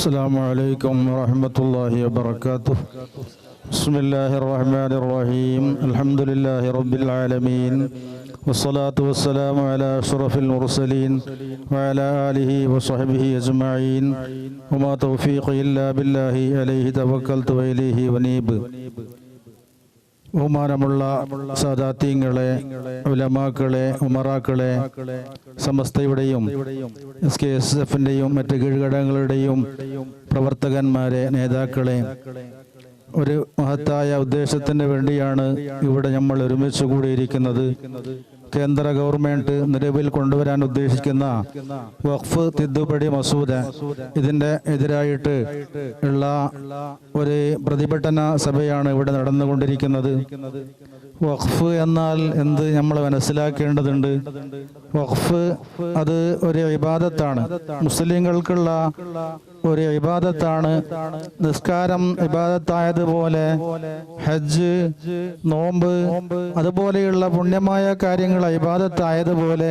السلام عليكم ورحمة الله وبركاته. بسم الله الرحمن الرحيم. الحمد لله رب العالمين والصلاة والسلام على أشرف المرسلين وعلى آله وصحبه أجمعين وما توفيقي إلا بالله عليه توكلت وإليه ونيب. ബഹുമാനമുള്ള സാദാത്യങ്ങളെ, ഉലമാക്കളെ, ഉമറാക്കളെ, സമസ്തയുടെയും SKSF-ൻ്റെയും മറ്റ് കീഴ്ഘടകങ്ങളുടെയും പ്രവർത്തകന്മാരെ, നേതാക്കളെ, ഒരു മഹത്തായ ഉദ്ദേശത്തിന് വേണ്ടിയാണ് ഇവിടെ നമ്മൾ ഒരുമിച്ച് കൂടിയിരിക്കുന്നത്. കേന്ദ്ര ഗവൺമെന്റ് നിലവിൽ കൊണ്ടുവരാൻ ഉദ്ദേശിക്കുന്ന വഖഫ് തിദ്ദുപടി മസൂദ, ഇതിൻ്റെ എതിരായിട്ട് ഉള്ള ഒരു പ്രതിഭടന സഭയാണ് ഇവിടെ നടന്നുകൊണ്ടിരിക്കുന്നത്. വഖഫ് എന്നാൽ എന്ത് നമ്മൾ മനസ്സിലാക്കേണ്ടതുണ്ട്. വഖഫ് അത് ഒരു ഇബാദത്താണ്, മുസ്ലിങ്ങൾക്കുള്ള ഒരു ഇബാദത്താണ്. നിസ്കാരം ഇബാദത്തായതുപോലെ ഹജ്ജ്, നോമ്പ്, അതുപോലെയുള്ള പുണ്യമായ കാര്യങ്ങൾ ഇബാദത്തായതുപോലെ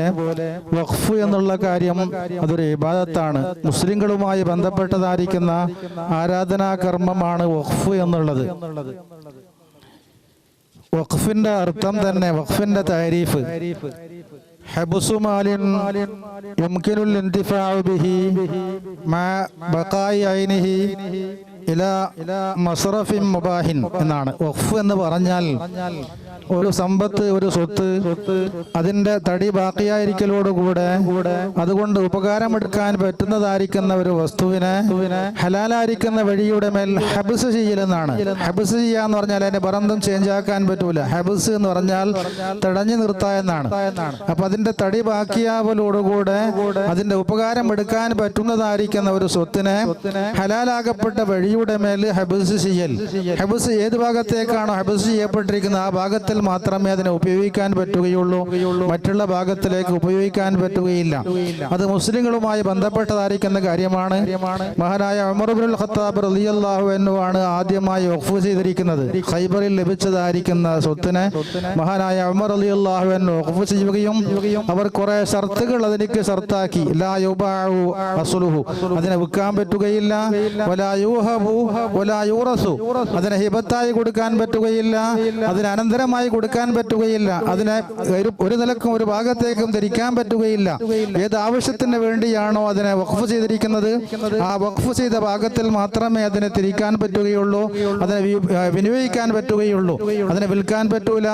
വഖഫ് എന്നുള്ള കാര്യം അതൊരു ഇബാദത്താണ്. മുസ്ലിങ്ങളുമായി ബന്ധപ്പെട്ടതായിരിക്കുന്ന ആരാധനാ കർമ്മമാണ് വഖഫ് എന്നുള്ളത്. വഖഫിന്റെ അർത്ഥം തന്നെ, വഖഫിന്റെ താരീഫ് ഹബ്സു മാലിൻ യുംകിനുൽ ഇന്തിഫാഉ ബിഹി മാ ബഖായി ഐനിഹി ഇലാ മസ്റഫിൻ മുബാഹിൻ എന്നാണ്. വഖഫ് എന്ന് പറഞ്ഞാൽ ഒരു സമ്പത്ത്, ഒരു സ്വത്ത്, അതിന്റെ തടി ബാക്കിയായിരിക്കലോടുകൂടെ അതുകൊണ്ട് ഉപകാരമെടുക്കാൻ പറ്റുന്നതായിരിക്കുന്ന ഒരു വസ്തുവിനെ ഹലാലായിരിക്കുന്ന വഴിയുടെ മേൽ ഹബ്സ് ചെയ്യലെന്നാണ്. ഹബ്സ് ചെയ്യാന്ന് പറഞ്ഞാൽ അതിന്റെ ബന്ധം ചേഞ്ച് ആക്കാൻ പറ്റൂല. ഹബ്സ് എന്ന് പറഞ്ഞാൽ തടഞ്ഞു നിർത്താ എന്നാണ്. അപ്പൊ അതിന്റെ തടി ബാക്കിയാവലോടുകൂടെ അതിന്റെ ഉപകാരം എടുക്കാൻ പറ്റുന്നതായിരിക്കുന്ന ഒരു സ്വത്തിനെ ഹലാലാകപ്പെട്ട വഴിയുടെ മേൽ ഹബ്സ് ചെയ്യൽ. ഹബ്സ് ഏത് ഭാഗത്തേക്കാണോ ഹബ്സ് ചെയ്യപ്പെട്ടിരിക്കുന്നത് ആ ഭാഗത്തിൽ മാത്രമേ അതിനെ ഉപയോഗിക്കാൻ പറ്റുകയുള്ളൂ, മറ്റുള്ള ഭാഗത്തിലേക്ക് ഉപയോഗിക്കാൻ പറ്റുകയില്ല. അത് മുസ്ലിങ്ങളുമായി ബന്ധപ്പെട്ടതായിരിക്കുന്ന കാര്യമാണ്. മഹാനായ ഉമർ ഇബ്നുൽ ഖത്താബ് റളിയല്ലാഹു അൻഹു ആണ് ആദ്യമായി വഖഫ് ചെയ്തിരിക്കുന്നത്. ഖൈബറിൽ ലഭിച്ചതായിരിക്കുന്ന സ്വത്തിനെ മഹാനായ ഉമർ റളിയല്ലാഹു അൻഹു വഖഫ് ചെയ്യുകയും അവർ കുറെ ഷർത്തുകൾ അതിലേക്ക് ഷർത്താക്കി. ലാ യുബാഉ അസ്ലുഹു, അതിനെ വിൽക്കാൻ പറ്റുകയില്ല. വലാ യൂഹബു വലാ യൂറസു, അതിനെ ഹിബത്തായി കൊടുക്കാൻ പറ്റുകയില്ല. അതിന് അനന്തരമായി കൊടുക്കാൻ പറ്റുകയില്ല. അതിനെ ഒരു നിലക്കും ഒരു ഭാഗത്തേക്കും ധരിക്കാൻ പറ്റുകയില്ല. ഏത് ആവശ്യത്തിന് വേണ്ടിയാണോ അതിനെ വഖഫ് ചെയ്തിരിക്കുന്നത് ആ വഖഫ് ചെയ്ത ഭാഗത്തിൽ മാത്രമേ അതിനെ തിരിക്കാൻ പറ്റുകയുള്ളൂ, അതിനെ വിനിയോഗിക്കാൻ പറ്റുകയുള്ളൂ. അതിനെ വിൽക്കാൻ പറ്റൂല,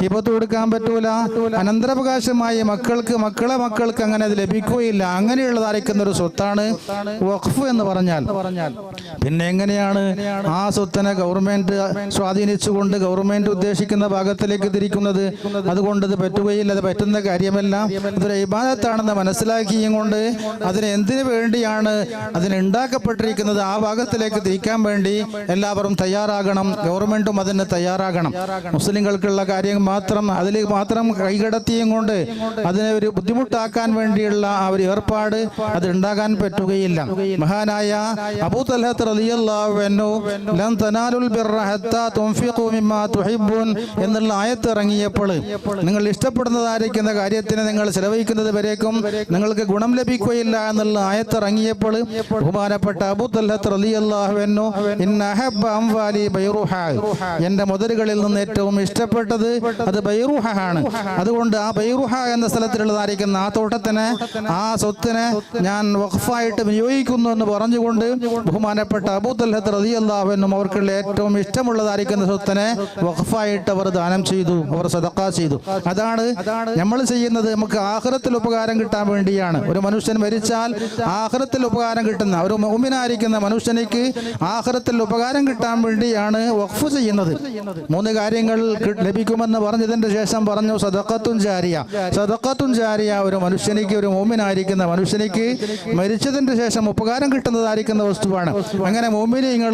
ഹിബത്ത് കൊടുക്കാൻ പറ്റൂല. അനന്തരാവകാശമായി മക്കളെ മക്കൾക്ക് അങ്ങനെ അത് ലഭിക്കുകയില്ല. അങ്ങനെയുള്ളതായിരിക്കുന്ന ഒരു സ്വത്താണ് വഖഫ് എന്ന് പറഞ്ഞാൽ. പിന്നെ എങ്ങനെയാണ് ആ സ്വത്തിനെ ഗവൺമെന്റ് സ്വാധീനിച്ചുകൊണ്ട് ഗവൺമെന്റ് ഉദ്ദേശിക്കുന്ന ഭാഗത്തിലേക്ക് തിരിക്കുന്നത്? അതുകൊണ്ട് ഇത് പറ്റുകയില്ല, അത് പറ്റുന്ന കാര്യമല്ല. അതൊരു ഇബാദത്താണെന്ന് മനസ്സിലാക്കിയും കൊണ്ട് അതിന് എന്തിനു വേണ്ടിയാണ് അതിനുണ്ടാക്കപ്പെട്ടിരിക്കുന്നത് ആ ഭാഗത്തിലേക്ക് തിരിക്കാൻ വേണ്ടി എല്ലാവരും തയ്യാറാകണം. ഗവൺമെന്റും അതിന് തയ്യാറാകണം. മുസ്ലിങ്ങൾക്കുള്ള കാര്യം മാത്രം അതിൽ മാത്രം കൈകടത്തിയും കൊണ്ട് അതിനെ ഒരു ബുദ്ധിമുട്ടാക്കാൻ വേണ്ടിയുള്ള ആ ഒരു ഏർപ്പാട് അത് ഉണ്ടാകാൻ പറ്റുകയില്ല. മഹാനായ അബൂ തൽഹത്ത് റളിയല്ലാഹു അൻഹു ലൻ തനാലുൽ ബിർറ ഹത്താ തുൻഫിഖു മിമ്മാ തുഹിബ്ബൂൻ എന്നുള്ള ആയത്ത് ഇറങ്ങിയപ്പോൾ നിങ്ങൾ ഇഷ്ടപ്പെടുന്നതായിരിക്കുന്ന കാര്യത്തിന് നിങ്ങൾ ചെലവഴിക്കുന്നത് വരേക്കും നിങ്ങൾക്ക് ഗുണം ലഭിക്കുകയില്ല എന്നുള്ള ആയത്ത് ഇറങ്ങിയപ്പോൾ ബഹുമാനപ്പെട്ട അബൂ തൽഹത്ത് റളിയല്ലാഹു അൻഹു ഇന്ന അഹബ്ബ അംവാലി ബൈറുഹ, എൻ്റെ മുതലുകളിൽ നിന്ന് ഏറ്റവും ഇഷ്ടപ്പെട്ടത് അത് ബൈറുഹ ആണ്. അതുകൊണ്ട് ആ ബൈറുഹ എന്ന സ്ഥലത്തിലുള്ളതായിരിക്കുന്ന ആ തോട്ടത്തിനെ, ആ സ്വത്തിനെ ഞാൻ വഖഫായിട്ട് വിനിയോഗിക്കുന്നു എന്ന് പറഞ്ഞുകൊണ്ട് ബഹുമാനപ്പെട്ട അബൂ തൽഹത്ത് റളിയല്ലാഹു അൻഹു അവർക്കുള്ള ഏറ്റവും ഇഷ്ടമുള്ളതായിരിക്കുന്ന സ്വത്തിനെ വഖഫായിട്ട് അവർ ദാനം ചെയ്തു, അവർ സദഖ ചെയ്തു. അതാണ് നമ്മൾ ചെയ്യുന്നത്. നമുക്ക് ആഖിറത്തിൽ ഉപകാരം കിട്ടാൻ വേണ്ടിയാണ്. ഒരു മനുഷ്യൻ മരിച്ചാൽ ആഖിറത്തിൽ ഉപകാരം കിട്ടുന്ന ഒരു മുഅ്മിനായിരിക്കുന്ന മനുഷ്യനിക്ക് ആഖിറത്തിൽ ഉപകാരം കിട്ടാൻ വേണ്ടിയാണ് വഖഫ് ചെയ്യുന്നത്. 3 കാര്യങ്ങൾ ലഭിക്കുമെന്ന് പറഞ്ഞതിന്റെ ശേഷം പറഞ്ഞു സദഖത്തുൻ ജാരിയ. സദഖത്തുൻ ജാരിയ ഒരു മനുഷ്യനിക്ക്, ഒരു മുഅ്മിനായിരിക്കുന്ന മനുഷ്യനിക്ക് മരിച്ചതിന്റെ ശേഷം ഉപകാരം കിട്ടുന്നതായിരിക്കുന്ന വസ്തുവാണ്. അങ്ങനെ മുഅ്മിനീങ്ങൾ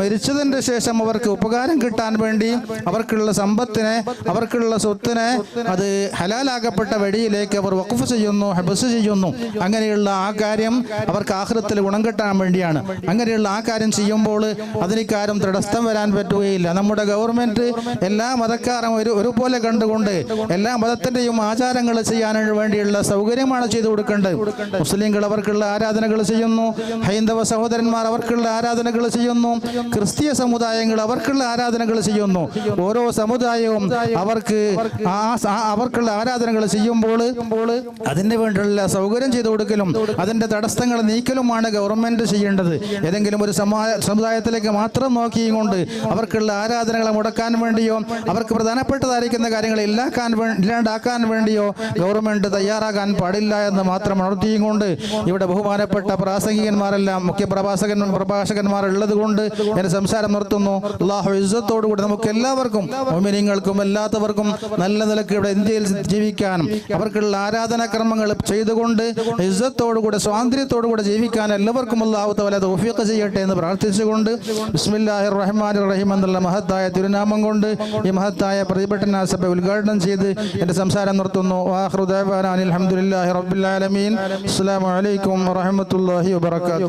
മരിച്ചതിന്റെ ശേഷം അവർക്ക് ഉപകാരം കിട്ടാൻ വേണ്ടി അവർക്കുള്ള സമ്പത്ത് സമ്പത്തിനെ, അവർക്കുള്ള സ്വത്തിനെ അത് ഹലാലാകപ്പെട്ട വഴിയിലേക്ക് അവർ വഖഫ് ചെയ്യുന്നു, ഹബ്സ് ചെയ്യുന്നു. അങ്ങനെയുള്ള ആ കാര്യം അവർക്ക് ആഖിറത്തിൽ ഗുണം കിട്ടാൻ വേണ്ടിയാണ്. അങ്ങനെയുള്ള ആ കാര്യം ചെയ്യുമ്പോൾ അതിനിക്കാരും തടസ്സം വരാൻ പറ്റുകയില്ല. നമ്മുടെ ഗവൺമെന്റ് എല്ലാ മതക്കാരും ഒരുപോലെ കണ്ടുകൊണ്ട് എല്ലാ മതത്തിന്റെയും ആചാരങ്ങൾ ചെയ്യാൻ വേണ്ടിയുള്ള സൗകര്യമാണ് ചെയ്തു കൊടുക്കേണ്ടത്. മുസ്ലിങ്ങൾ അവർക്കുള്ള ആരാധനകൾ ചെയ്യുന്നു, ഹൈന്ദവ സഹോദരന്മാർ അവർക്കുള്ള ആരാധനകൾ ചെയ്യുന്നു, ക്രിസ്തീയ സമുദായങ്ങൾ അവർക്കുള്ള ആരാധനകൾ ചെയ്യുന്നു. ഓരോ സമുദായവും അവർക്കുള്ള ആരാധനകൾ ചെയ്യുമ്പോൾ അതിന് വേണ്ടിയുള്ള സൗകര്യം ചെയ്തു കൊടുക്കലും അതിന്റെ തടസ്സങ്ങൾ നീക്കലുമാണ് ഗവൺമെന്റ് ചെയ്യേണ്ടത്. ഏതെങ്കിലും ഒരു സമുദായത്തിലേക്ക് മാത്രം നോക്കിയും അവർക്കുള്ള ആരാധനകളെ മുടക്കാൻ വേണ്ടിയോ അവർക്ക് പ്രധാനപ്പെട്ടതായിരിക്കുന്ന കാര്യങ്ങൾ ഇല്ലാണ്ടാക്കാൻ വേണ്ടിയോ ഗവൺമെന്റ് തയ്യാറാകാൻ പാടില്ല എന്ന് മാത്രം ഉണർത്തിയും കൊണ്ട് ഇവിടെ ബഹുമാനപ്പെട്ട പ്രാസംഗികന്മാരെല്ലാം മുഖ്യ പ്രഭാഷകന്മാർ ഉള്ളത് കൊണ്ട് എന്റെ സംസാരം നിർത്തുന്നു. അല്ലാഹു ഇസ്സത്തോടുകൂടി നമുക്ക് എല്ലാവർക്കും മുഅ്മിനീങ്ങൾക്കും അല്ലാത്തവർക്കും നല്ല നിലക്ക് ഇവിടെ ഇന്ത്യയിൽ ജീവിക്കാനും അവർക്കുള്ള ആരാധനാക്രമങ്ങൾ ചെയ്തുകൊണ്ട് ഇസ്സത്തോടുകൂടെ സ്വാതന്ത്ര്യത്തോടുകൂടെ ജീവിക്കാൻ എല്ലാവർക്കും അല്ലാഹു തആല തൗഫീഖ് ചെയ്യട്ടെ എന്ന് പ്രാർത്ഥിച്ചുകൊണ്ട് ബിസ്മില്ലാഹിർ റഹ്മാനിർ റഹീം എന്നുള്ള മഹത്തായ തിരുനാമം കൊണ്ട് ഈ മഹത്തായ പ്രതിഭടനാ സഭ ഉദ്ഘാടനം ചെയ്ത് എന്റെ സംസാരം നിർത്തുന്നു. വആഖിറു ദഅവാനാ അൽഹംദുലില്ലാഹി റബ്ബിൽ ആലമീൻ. അസ്സലാമു അലൈക്കും വറഹ്മത്തുള്ളാഹി വബറകാതുഹു.